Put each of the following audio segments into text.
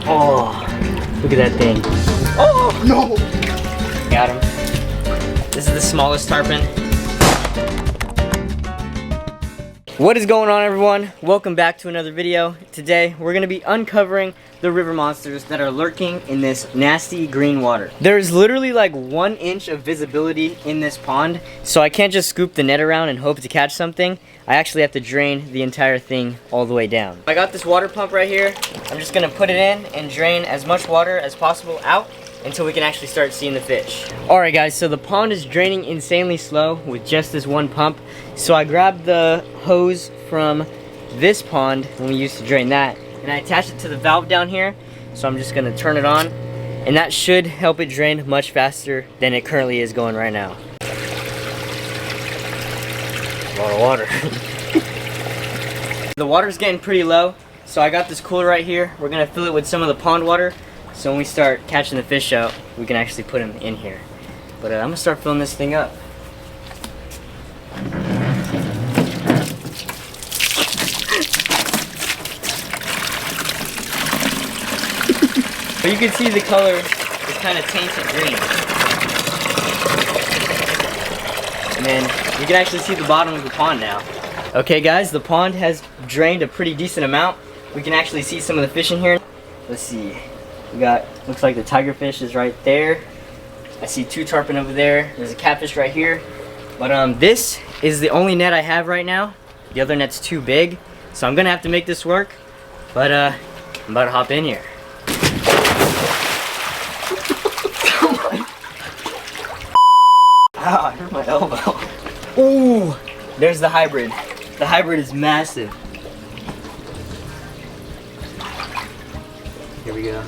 Oh, look at that thing. Oh, no. Got him. This is the smallest tarpon. What is going on, everyone? Welcome back to another video. Today, we're gonna be uncovering the river monsters that are lurking in this nasty green water. There's literally like 1 inch of visibility in this pond, so I can't just scoop the net around and hope to catch something. I actually have to drain the entire thing all the way down. I got this water pump right here. I'm just gonna put it in and drain as much water as possible out until we can actually start seeing the fish. Alright guys, so the pond is draining insanely slow with just this one pump. So I grabbed the hose from this pond when we used to drain that, and I attached it to the valve down here. So I'm just gonna turn it on, and that should help it drain much faster than it currently is going right now. A lot of water. The water's getting pretty low, so I got this cooler right here. We're gonna fill it with some of the pond water, so when we start catching the fish out, we can actually put them in here. But I'm gonna start filling this thing up. But you can see the color is kind of tainted green. And then you can actually see the bottom of the pond now. Okay guys, the pond has drained a pretty decent amount. We can actually see some of the fish in here. Let's see. We got, looks like the tigerfish is right there. I see 2 tarpon over there. There's a catfish right here. But this is the only net I have right now. The other net's too big, so I'm gonna have to make this work. But I'm about to hop in here. Ow, I hurt my elbow. Ooh, there's the hybrid. The hybrid is massive. Here we go.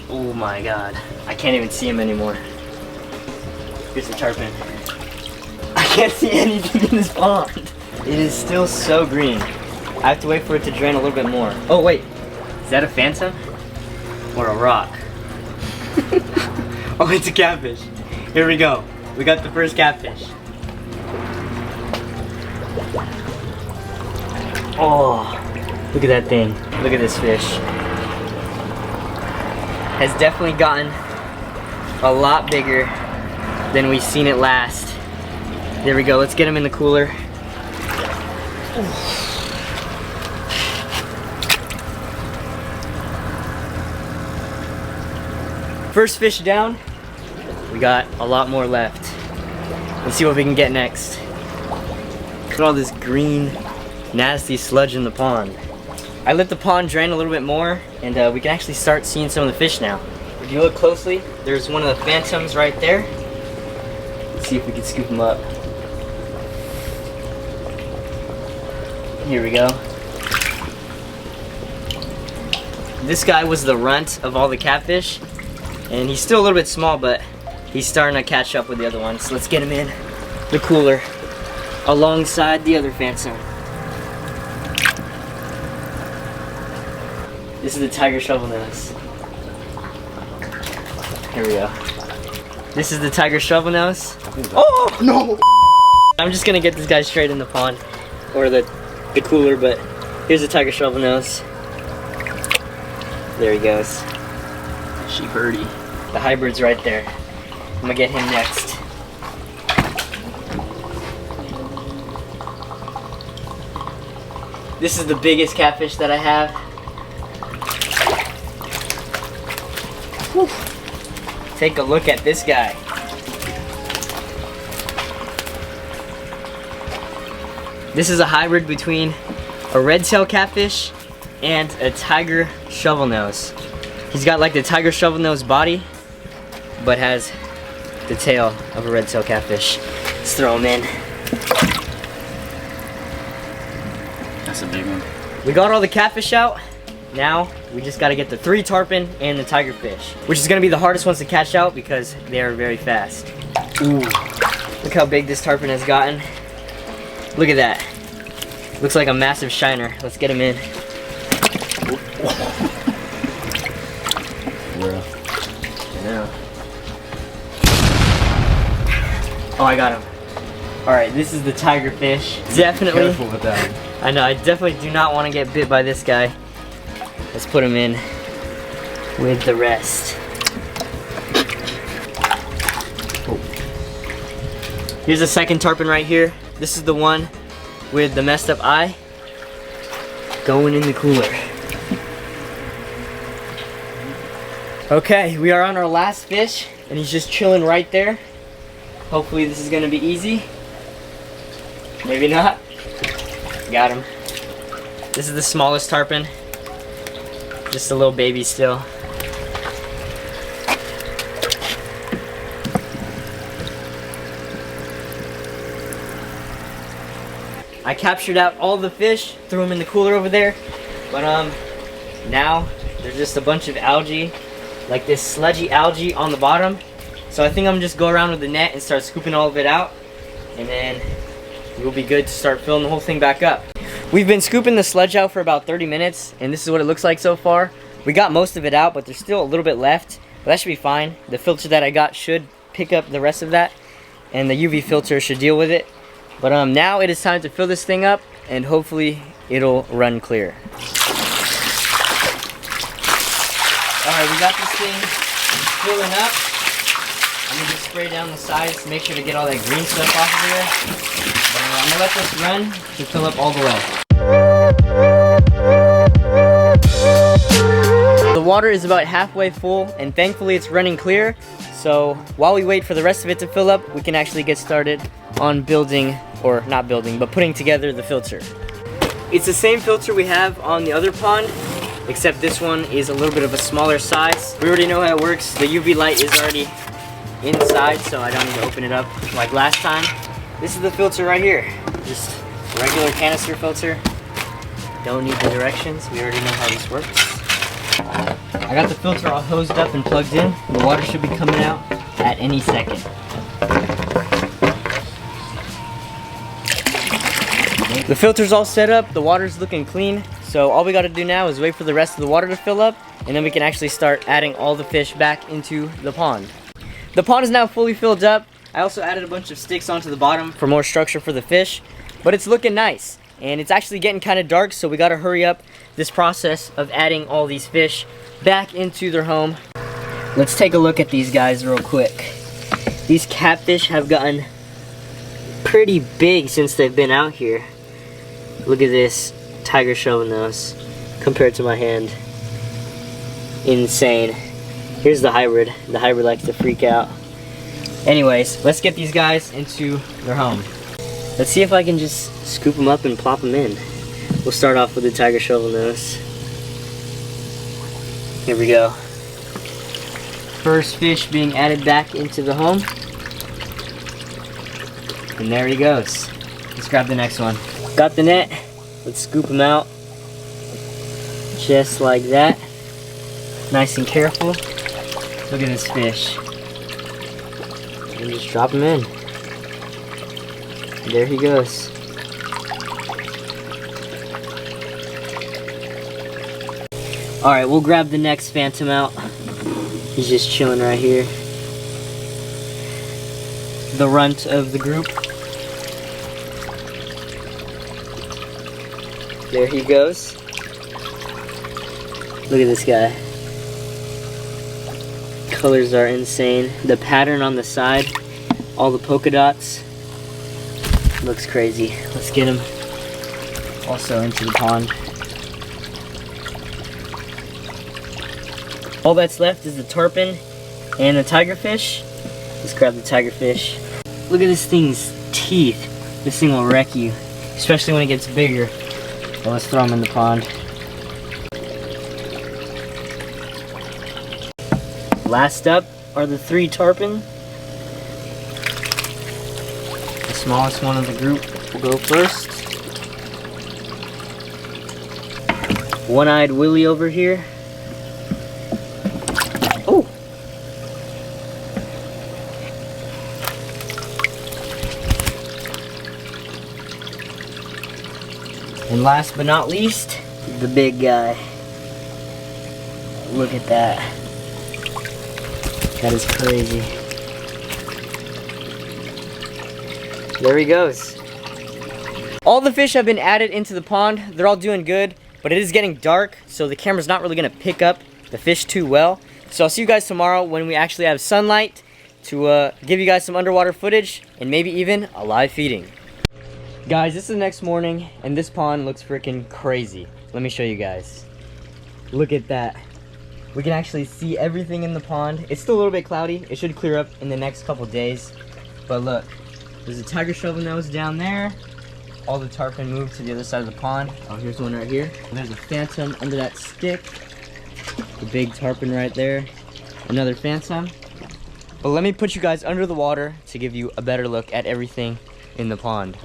Oh my god. I can't even see him anymore. Here's the tarpon. I can't see anything in this pond. It is still so green. I have to wait for it to drain a little bit more. Oh wait, is that a phantom? Or a rock? Oh, it's a catfish. Here we go. We got the first catfish. Oh, look at that thing. Look at this fish. Has definitely gotten a lot bigger than we've seen it last. There we go. Let's get him in the cooler. First fish down. We got a lot more left. Let's see what we can get next. Look at all this green, nasty sludge in the pond. I let the pond drain a little bit more, and we can actually start seeing some of the fish now. If you look closely, there's one of the phantoms right there. Let's see if we can scoop them up. Here we go. This guy was the runt of all the catfish, and he's still a little bit small, but he's starting to catch up with the other ones. So let's get him in the cooler alongside the other phantom. This is the tiger shovelnose. Here we go. This is the tiger shovelnose. Oh no! I'm just gonna get this guy straight in the pond, or the cooler, but here's the tiger shovelnose. There he goes. She birdie. The hybrid's right there. I'm gonna get him next. This is the biggest catfish that I have. Whew. Take a look at this guy. This is a hybrid between a red-tailed catfish and a tiger shovelnose. He's got like the tiger shovelnose body, but has the tail of a red-tailed catfish. Let's throw him in. That's a big one. We got all the catfish out. Now we just got to get the 3 tarpon and the tigerfish, which is going to be the hardest ones to catch out because they are very fast. Ooh, look how big this tarpon has gotten. Look at that. Looks like a massive shiner. Let's get him in. Where? I know. Oh, I got him. Alright, this is the tigerfish. Definitely. Careful with that. I know, I definitely do not want to get bit by this guy. let's put them in with the rest. Oh. Here's the second tarpon right here. This is the one with the messed up eye. Going in the cooler. Okay, we are on our last fish, and he's just chilling right there. Hopefully this is gonna be easy. Maybe not. Got him. This is the smallest tarpon. Just a little baby still. I captured out all the fish, threw them in the cooler over there, but now there's just a bunch of algae, like this sludgy algae on the bottom. So I think I'm just go around with the net and start scooping all of it out, and then we'll be good to start filling the whole thing back up. We've been scooping the sludge out for about 30 minutes, and this is what it looks like so far. We got most of it out, but there's still a little bit left, but that should be fine. The filter that I got should pick up the rest of that, and the UV filter should deal with it. But now it is time to fill this thing up, and hopefully it'll run clear. Alright, we got this thing filling up. I'm gonna just spray down the sides to make sure to get all that green stuff off of there. But I'm gonna let this run to fill up all the way. The water is about halfway full, and thankfully it's running clear. So while we wait for the rest of it to fill up, we can actually get started on building, or not building, but putting together the filter. It's the same filter we have on the other pond, except this one is a little bit of a smaller size. We already know how it works. The UV light is already inside, so I don't need to open it up like last time. This is the filter right here. Just a regular canister filter. Don't need the directions. We already know how this works. I got the filter all hosed up and plugged in. The water should be coming out at any second. The filter's all set up, the water's looking clean, so all we gotta do now is wait for the rest of the water to fill up, and then we can actually start adding all the fish back into the pond. The pond is now fully filled up. I also added a bunch of sticks onto the bottom for more structure for the fish, but it's looking nice. And it's actually getting kind of dark, so we gotta hurry up this process of adding all these fish back into their home. Let's take a look at these guys real quick. These catfish have gotten pretty big since they've been out here. Look at this tiger shovel nose compared to my hand. Insane. Here's the hybrid. The hybrid likes to freak out. Anyways, let's get these guys into their home. Let's see if I can just scoop them up and plop them in. We'll start off with the tiger shovel nose. Here we go. First fish being added back into the home. And there he goes. Let's grab the next one. Got the net. Let's scoop him out. Just like that. Nice and careful. Look at this fish. And just drop him in. There he goes. Alright, we'll grab the next phantom out. He's just chilling right here. The runt of the group. There he goes. Look at this guy. Colors are insane. The pattern on the side, all the polka dots, looks crazy. Let's get him also into the pond. All that's left is the tarpon and the tigerfish. Let's grab the tigerfish. Look at this thing's teeth. This thing will wreck you, especially when it gets bigger. Well, let's throw them in the pond. Last up are the 3 tarpon. The smallest one of the group will go first. One-eyed Willie over here. Oh! And last but not least, the big guy. Look at that. That is crazy. There he goes. All the fish have been added into the pond. They're all doing good. but it is getting dark, so the camera's not really gonna pick up the fish too well. So I'll see you guys tomorrow when we actually have sunlight to give you guys some underwater footage and maybe even a live feeding. Guys, this is the next morning and this pond looks freaking crazy. Let me show you guys. Look at that. We can actually see everything in the pond. It's still a little bit cloudy. It should clear up in the next couple days. But look, there's a tiger shovel nose down there. All the tarpon moved to the other side of the pond. Oh, here's one right here. And there's a phantom under that stick. The big tarpon right there. Another phantom. But let me put you guys under the water to give you a better look at everything in the pond.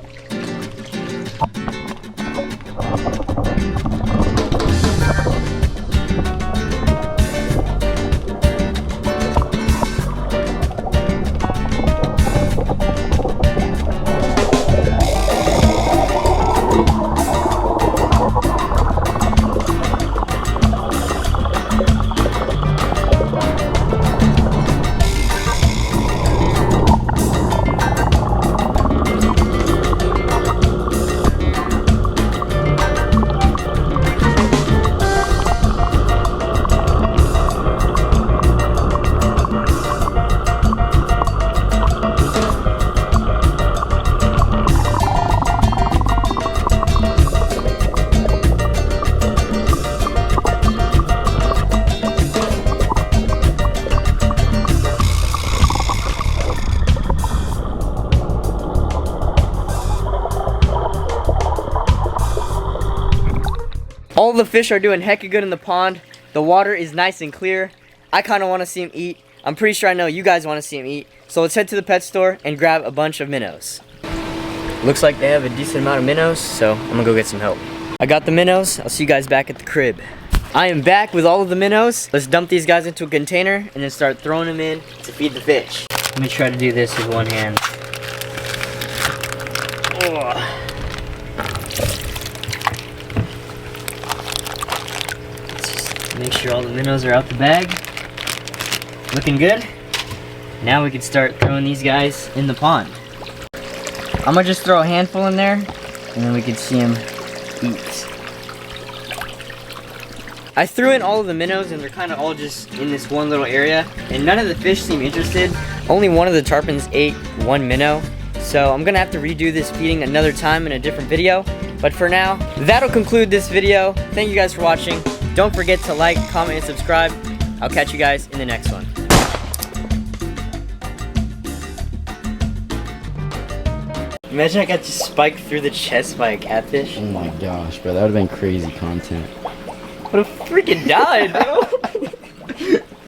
All the fish are doing hecka good in the pond. The water is nice and clear. I kind of want to see them eat. I'm pretty sure I know you guys want to see them eat. So let's head to the pet store and grab a bunch of minnows. Looks like they have a decent amount of minnows, so I'm gonna go get some help. I got the minnows. I'll see you guys back at the crib. I am back with all of the minnows. Let's dump these guys into a container and then start throwing them in to feed the fish. Let me try to do this with one hand. Oh. Make sure all the minnows are out the bag. Looking good. Now we can start throwing these guys in the pond. I'm gonna just throw a handful in there and then we can see them eat. I threw in all of the minnows and they're kind of all just in this one little area and none of the fish seem interested. Only one of the tarpons ate one minnow. So I'm gonna have to redo this feeding another time in a different video. But for now, that'll conclude this video. Thank you guys for watching. Don't forget to like, comment, and subscribe. I'll catch you guys in the next one. Imagine I got just spiked through the chest by a catfish. Oh my gosh, bro, that would have been crazy content. Would have freaking died, bro.